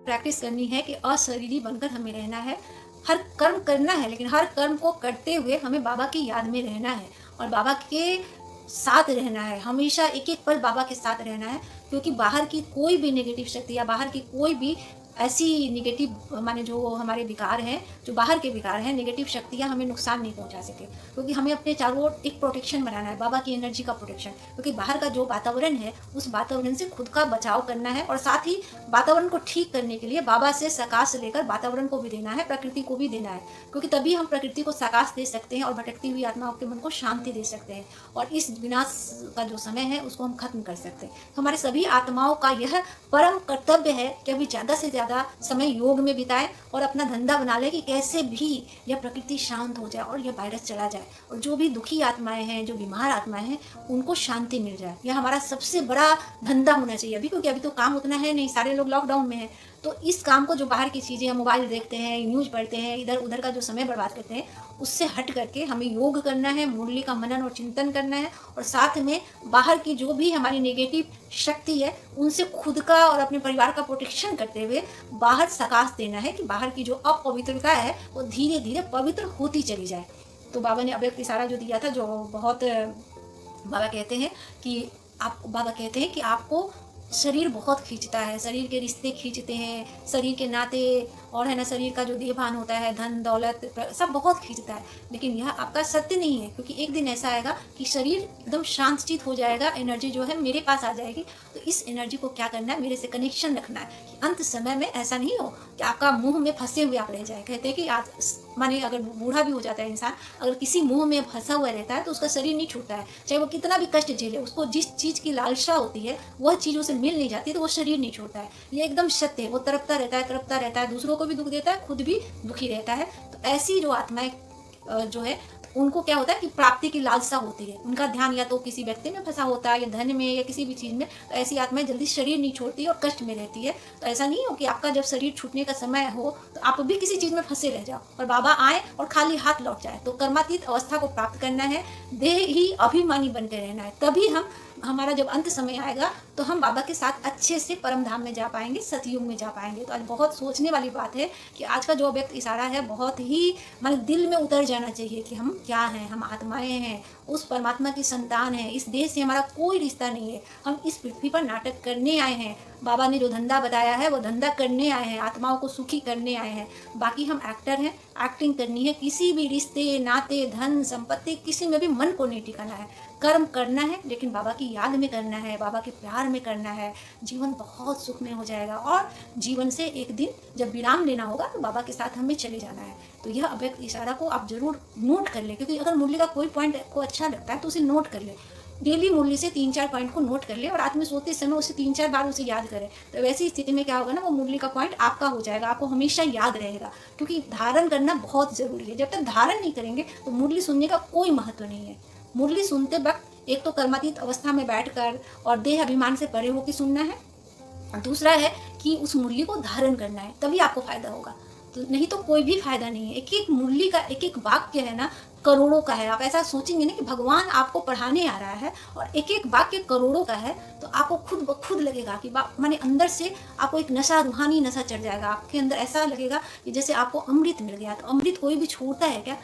Practice करनी है कि अशरीरी बनकर हमें रहना है। हर कर्म करना है, लेकिन हर कर्म को करते हुए हमें बाबा की याद में रहना है और बाबा के साथ रहना है। हमेशा एक-एक पल बाबा के साथ रहना है, क्योंकि बाहर की कोई भी नेगेटिव शक्ति या बाहर की कोई भी ऐसी नेगेटिव माने जो हमारे विकार हैं, जो बाहर के विकार हैं, नेगेटिव शक्तियाँ हमें नुकसान नहीं पहुँचा सके। क्योंकि हमें अपने चारों ओर एक प्रोटेक्शन बनाना है, बाबा की एनर्जी का प्रोटेक्शन। क्योंकि बाहर का जो वातावरण है, उस वातावरण से खुद का बचाव करना है और साथ ही वातावरण को ठीक करने के लिए बाबा से सकाश लेकर वातावरण को भी देना है, प्रकृति को भी देना है। क्योंकि तभी हम प्रकृति को सकाश दे सकते हैं और भटकती हुई आत्माओं के मन को शांति दे सकते हैं और इस विनाश का जो समय है उसको हम खत्म कर सकते हैं। हमारे सभी आत्माओं का यह परम कर्तव्य है कि अभी ज़्यादा से ज़्यादा समय योग में बिताएं और अपना धंधा बना लें कि कैसे भी यह प्रकृति शांत हो जाए और यह वायरस चला जाए और जो भी दुखी आत्माएं हैं, जो बीमार आत्माएं हैं, उनको शांति मिल जाए। यह हमारा सबसे बड़ा धंधा होना चाहिए अभी, क्योंकि अभी तो काम उतना है नहीं, सारे लोग लॉकडाउन में हैं। तो इस काम को, जो बाहर की चीज़ें हम मोबाइल देखते हैं, न्यूज़ पढ़ते हैं, इधर उधर का जो समय बर्बाद करते हैं, उससे हट करके हमें योग करना है, मुरली का मनन और चिंतन करना है और साथ में बाहर की जो भी हमारी नेगेटिव शक्ति है उनसे खुद का और अपने परिवार का प्रोटेक्शन करते हुए बाहर सकाश देना है कि बाहर की जो अपवित्रता है वो धीरे धीरे पवित्र होती चली जाए। तो बाबा ने अव्यक्त इशारा जो दिया था, जो बहुत बाबा कहते हैं कि आपको शरीर बहुत खींचता है, शरीर के रिश्ते खींचते हैं, शरीर के नाते और है ना, शरीर का जो देहभान होता है, धन दौलत सब बहुत खींचता है। लेकिन यह आपका सत्य नहीं है, क्योंकि एक दिन ऐसा आएगा कि शरीर एकदम शांतचित हो जाएगा, एनर्जी जो है मेरे पास आ जाएगी। तो इस एनर्जी को क्या करना है, मेरे से कनेक्शन रखना है कि अंत समय में ऐसा नहीं हो कि आपका मुंह में फंसे हुए आप रह जाए। कहते हैं कि आज माने अगर बूढ़ा भी हो जाता है इंसान, अगर किसी मुंह में फंसा हुआ रहता है तो उसका शरीर नहीं छूटता है, चाहे वो कितना भी कष्ट झेले, उसको जिस चीज़ की लालसा होती है वह चीज़ उसे मिल नहीं जाती तो वो शरीर नहीं छोड़ता है। ये एकदम सत्य है। वो तड़पता रहता है, दूसरों को भी दुख देता है, खुद भी दुखी रहता है। तो ऐसी जो आत्माएं जो है, उनको क्या होता है कि प्राप्ति की लालसा होती है, उनका ध्यान या तो किसी व्यक्ति में फंसा होता है या धन में या किसी भी चीज़ में। तो ऐसी आत्माएं जल्दी शरीर नहीं छोड़ती और कष्ट में रहती है। तो ऐसा नहीं हो कि आपका जब शरीर छूटने का समय हो तो आप भी किसी चीज़ में फंसे रह जाओ और बाबा आए और खाली हाथ लौट जाए। तो कर्मातीत अवस्था को प्राप्त करना है, देह ही अभिमानी बनकर रहना है। तभी हमारा जब अंत समय आएगा तो हम बाबा के साथ अच्छे से परम धाम में जा पाएंगे, सतयुग में जा पाएंगे। तो आज बहुत सोचने वाली बात है कि आज का जो व्यक्त इशारा है बहुत ही मतलब दिल में उतर जाना चाहिए कि हम क्या हैं, हम आत्माएं हैं, उस परमात्मा की संतान है। इस देह से हमारा कोई रिश्ता नहीं है, हम इस पृथ्वी पर नाटक करने आए हैं। बाबा ने जो धंधा बताया है वो धंधा करने आए हैं, आत्माओं को सुखी करने आए हैं। बाकी हम एक्टर हैं, एक्टिंग करनी है। किसी भी रिश्ते नाते धन संपत्ति किसी में भी मन को नहीं टिकाना है। कर्म करना है लेकिन बाबा की याद में करना है, बाबा के प्यार में करना है। जीवन बहुत सुखमय हो जाएगा और जीवन से एक दिन जब विराम लेना होगा तो बाबा के साथ हमें चले जाना है। तो यह अव्यक्त इशारा को आप जरूर नोट कर ले, क्योंकि अगर मुरली का कोई पॉइंट आपको अच्छा लगता है तो उसे नोट कर ले। डेली मुरली से 3-4 पॉइंट को नोट कर ले और रात में सोते समय उसे 3-4 बार उसे याद करें। तो वैसी स्थिति में क्या होगा ना, वो मुरली का पॉइंट आपका हो जाएगा, आपको हमेशा याद रहेगा। क्योंकि धारण करना बहुत ज़रूरी है। जब तक धारण नहीं करेंगे तो मुरली सुनने का कोई महत्व नहीं है। मुरली सुनते वक्त एक तो कर्मातीत अवस्था में बैठकर और देह अभिमान से परे होकर सुनना है, और दूसरा है कि उस मुरली को धारण करना है, तभी आपको फायदा होगा। तो नहीं तो कोई भी फायदा नहीं है। एक एक मुरली का एक एक वाक्य है ना, करोड़ों का है। आप ऐसा सोचेंगे ना कि भगवान आपको पढ़ाने आ रहा है और एक एक वाक्य करोड़ों का है, तो आपको खुद ब खुद लगेगा कि माने अंदर से आपको एक नशा, रूहानी नशा चढ़ जाएगा। आपके अंदर ऐसा लगेगा कि जैसे आपको अमृत मिल गया। तो अमृत कोई भी छोड़ता है क्या?